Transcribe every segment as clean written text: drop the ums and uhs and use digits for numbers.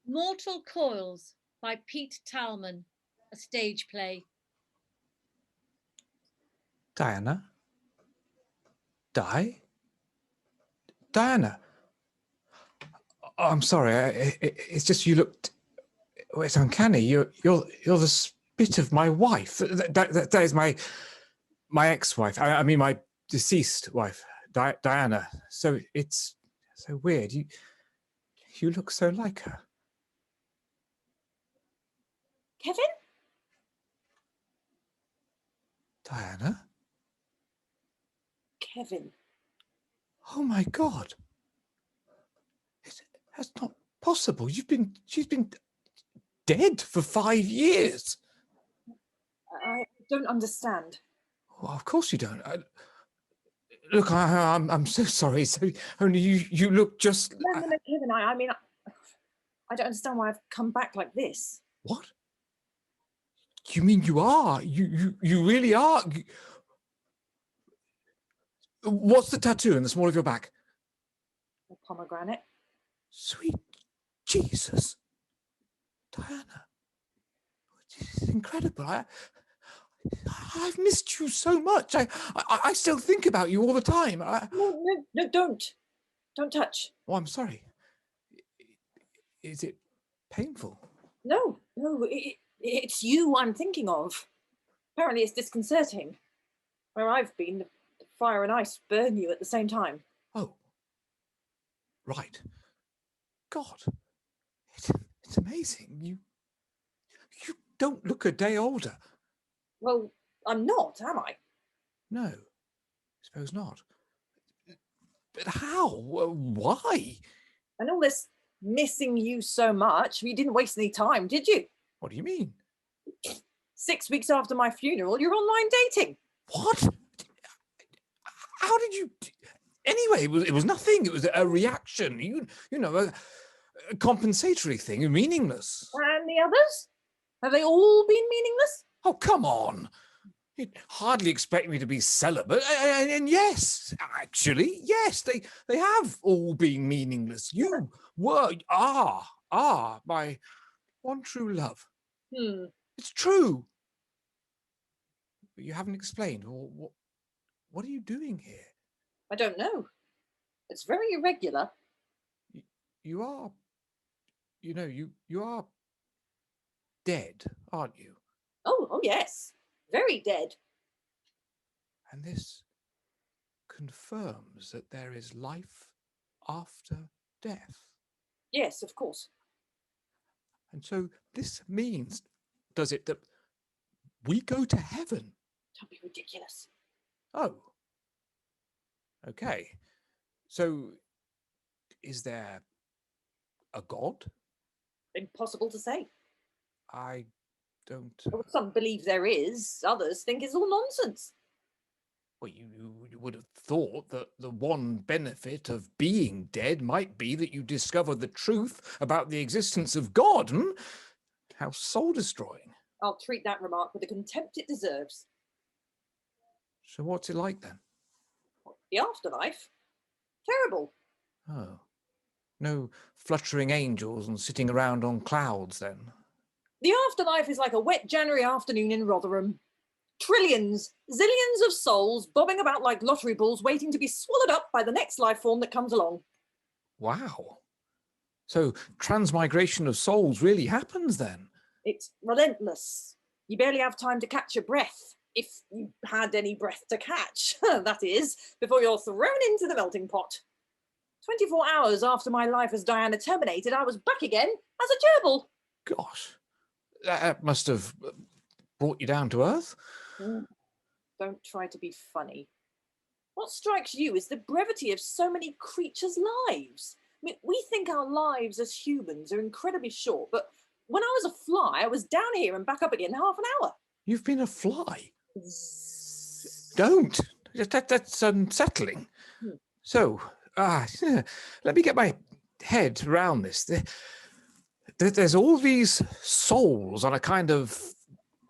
Mortal Coils by Talman, a stage play. Diana? Diana? Oh, I'm sorry. It's just you looked. It's uncanny. You're the spit of my wife. That is my ex-wife. I mean my deceased wife, Diana. So it's so weird. You look so like her. Kevin? Diana? Kevin. Oh my God. That's not possible. She's been dead for 5 years. I don't understand. Well, of course you don't. Look, I'm so sorry. So only you look just. No, Kevin. I mean, I don't understand why I've come back like this. What? You mean you are? You really are? What's the tattoo in the small of your back? A pomegranate. Sweet Jesus, Diana, this is incredible. I've missed you so much. I still think about you all the time. No, don't touch. Oh, I'm sorry. Is it painful? No, it's you I'm thinking of. Apparently it's disconcerting. Where I've been, the fire and ice burn you at the same time. Oh, right. God, it's amazing. You don't look a day older. Well, I'm not, am I? No, I suppose not. But how? Why? And all this missing you so much, you didn't waste any time, did you? What do you mean? 6 weeks after my funeral, you're online dating. What? How did you? Anyway, it was nothing. It was a reaction. You know, a compensatory thing, meaningless. And the others? Have they all been meaningless? Oh, come on. You'd hardly expect me to be celibate. And yes, actually, yes, they have all been meaningless. You are my one true love. It's true. But you haven't explained. What are you doing here? I don't know. It's very irregular. You are, you are dead, aren't you? Oh yes. Very dead. And this confirms that there is life after death. Yes, of course. And so this means, does it, that we go to heaven? Don't be ridiculous. Oh. Okay. So is there a God? Impossible to say. I don't... Well, some believe there is, others think it's all nonsense. Well, you would have thought that the one benefit of being dead might be that you discover the truth about the existence of God. How soul-destroying. I'll treat that remark with the contempt it deserves. So what's it like then? The afterlife? Terrible. Oh. No fluttering angels and sitting around on clouds then? The afterlife is like a wet January afternoon in Rotherham. Trillions, zillions of souls bobbing about like lottery balls waiting to be swallowed up by the next life form that comes along. Wow. So transmigration of souls really happens then? It's relentless. You barely have time to catch your breath, if you had any breath to catch, that is, before you're thrown into the melting pot. 24 hours after my life as Diana terminated, I was back again as a gerbil. Gosh, that must have brought you down to earth. Don't try to be funny. What strikes you is the brevity of so many creatures' lives. I mean, we think our lives as humans are incredibly short, but when I was a fly, I was down here and back up again in half an hour. You've been a fly? Don't. That's unsettling. So, let me get my head around this. There's all these souls on a kind of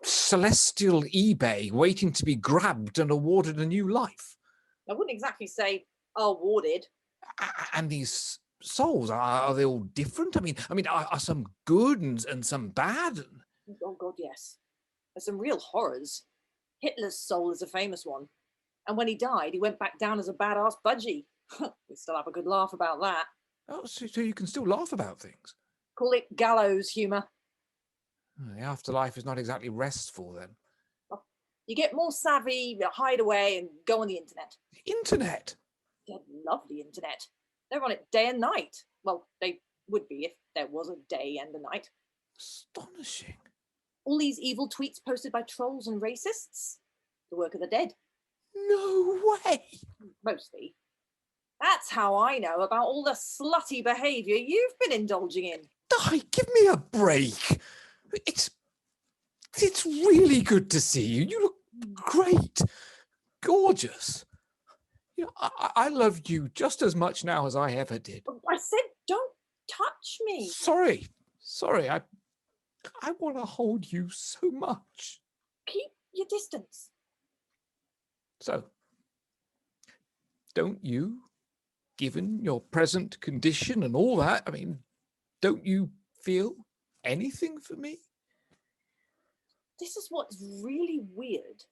celestial eBay waiting to be grabbed and awarded a new life. I wouldn't exactly say awarded. And these souls? Are they all different? I mean, are some good and some bad? Oh God, yes. There's some real horrors. Hitler's soul is a famous one. And when he died, he went back down as a badass budgie. We still have a good laugh about that. Oh, so you can still laugh about things. Call it gallows humour. Oh, the afterlife is not exactly restful then. You get more savvy, hide away, and go on the internet. The internet? They love the internet. They're on it day and night. Well, they would be if there was a day and a night. Astonishing. All these evil tweets posted by trolls and racists. The work of the dead. No way. Mostly. That's how I know about all the slutty behaviour you've been indulging in. Give me a break. It's really good to see you. You look great. Gorgeous. You know, I love you just as much now as I ever did. I said don't touch me. Sorry. I want to hold you so much. Keep your distance. So, don't you, given your present condition and all that, don't you feel anything for me? This is what's really weird.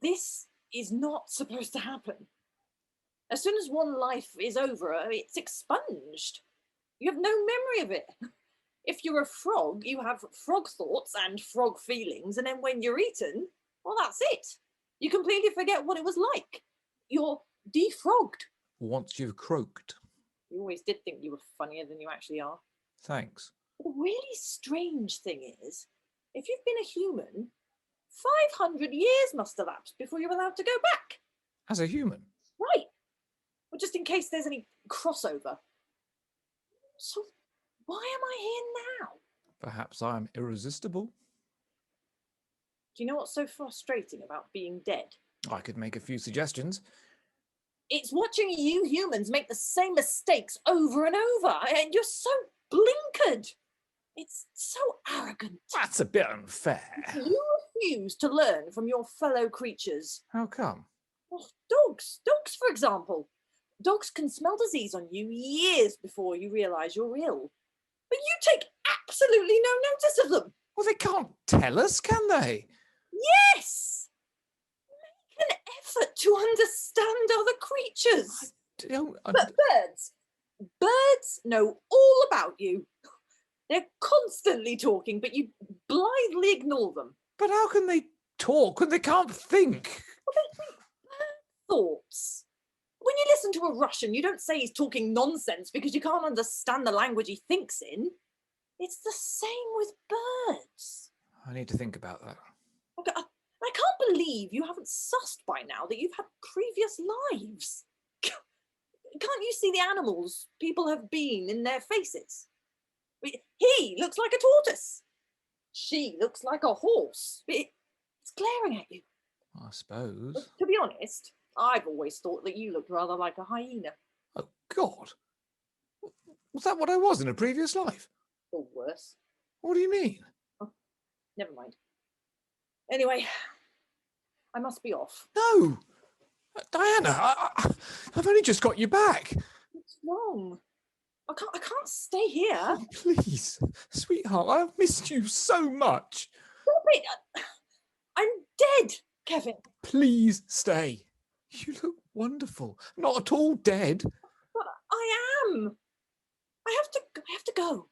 This is not supposed to happen. As soon as one life is over, it's expunged. You have no memory of it. If you're a frog, you have frog thoughts and frog feelings, and then when you're eaten, well, that's it. You completely forget what it was like. You're defrogged. Once you've croaked. You always did think you were funnier than you actually are. Thanks. The really strange thing is, if you've been a human, 500 years must elapse before you're allowed to go back. As a human? Right. Well, just in case there's any crossover. So why am I here now? Perhaps I'm irresistible. Do you know what's so frustrating about being dead? I could make a few suggestions. It's watching you humans make the same mistakes over and over, and you're so blinkered. It's so arrogant. That's a bit unfair. You refuse to learn from your fellow creatures. How come? Well, dogs, for example. Dogs can smell disease on you years before you realise you're ill. But you take absolutely no notice of them. Well, they can't tell us, can they? Yes! Make an effort to understand other creatures. But birds know all about you. They're constantly talking, but you blindly ignore them. But how can they talk when they can't think? Well, they think bird thoughts. When you listen to a Russian, you don't say he's talking nonsense because you can't understand the language he thinks in. It's the same with birds. I need to think about that. Okay, I can't believe you haven't sussed by now that you've had previous lives. Can't you see the animals people have been in their faces? He looks like a tortoise. She looks like a horse. It's glaring at you. I suppose. To be honest, I've always thought that you looked rather like a hyena. Oh, God. Was that what I was in a previous life? Or worse. What do you mean? Oh, never mind. Anyway, I must be off. No! Diana, I've only just got you back. What's wrong? I can't stay here. Oh, please, sweetheart, I've missed you so much. Stop it! I'm dead, Kevin. Please stay. You look wonderful. Not at all dead. But I am. I have to go.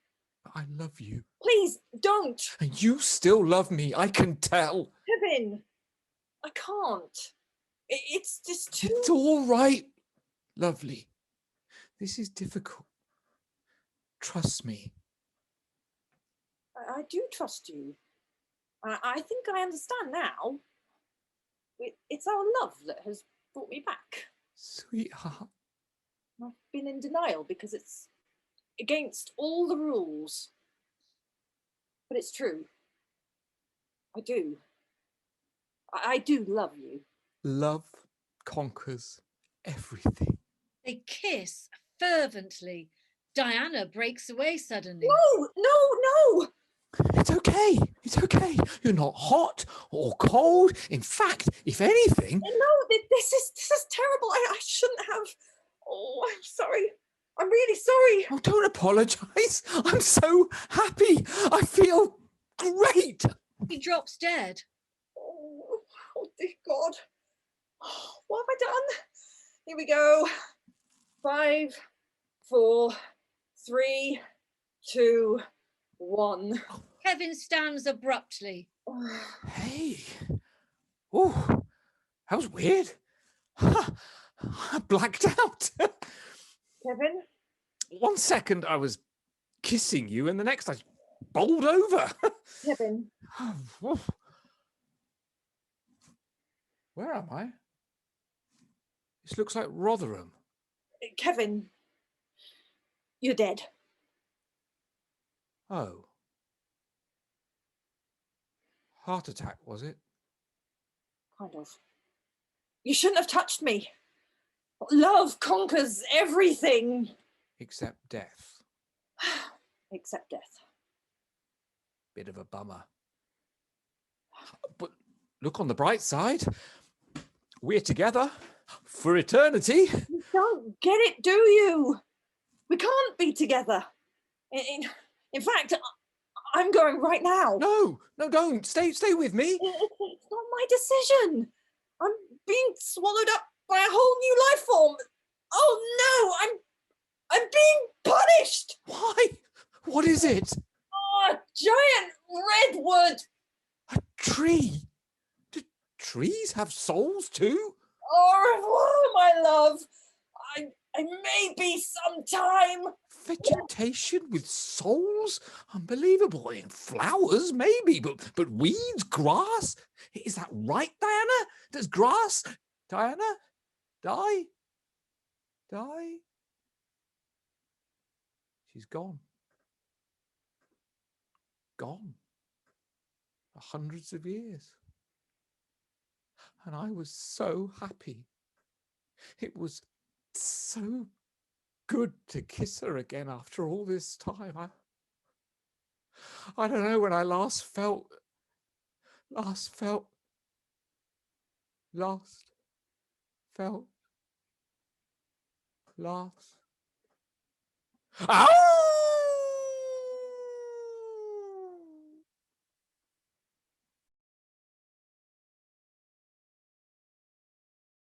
I love you. Please don't. And you still love me, I can tell. Kevin, I can't. It's just too... It's all right. Lovely. This is difficult. Trust me. I do trust you. I think I understand now. It's our love that has brought me back. Sweetheart. I've been in denial because it's against all the rules. But it's true. I do. I do love you. Love conquers everything. They kiss fervently. Diana breaks away suddenly. No! It's okay. It's okay. You're not hot or cold. In fact, if anything... No, this is terrible. I shouldn't have... Oh, I'm sorry. I'm really sorry. Oh, don't apologise. I'm so happy. I feel great. He drops dead. Oh dear God. What have I done? Here we go. 5, 4, 3, 2, 1. Kevin stands abruptly. Hey. Oh, that was weird. I blacked out. Kevin? 1 second I was kissing you, and the next I bowled over. Kevin? Where am I? This looks like Rotherham. Kevin, you're dead. Oh. Heart attack, was it? Kind of. You shouldn't have touched me. Love conquers everything. Except death. Except death. Bit of a bummer. But look on the bright side. We're together for eternity. You don't get it, do you? We can't be together. In fact, I'm going right now. No, don't. Stay with me. It's not my decision. I'm being swallowed up by a whole new life form. Oh no, I'm being punished. Why? What is it? Oh, a giant redwood. A tree? Do trees have souls too? Au revoir, my love. I may be sometime. Vegetation with souls? Unbelievable. In flowers, maybe, but weeds, grass? Is that right, Diana? Does grass, Diana, die? Die? She's gone. Gone. For hundreds of years. And I was so happy. It was so good to kiss her again after all this time. I don't know when I last felt. Ow!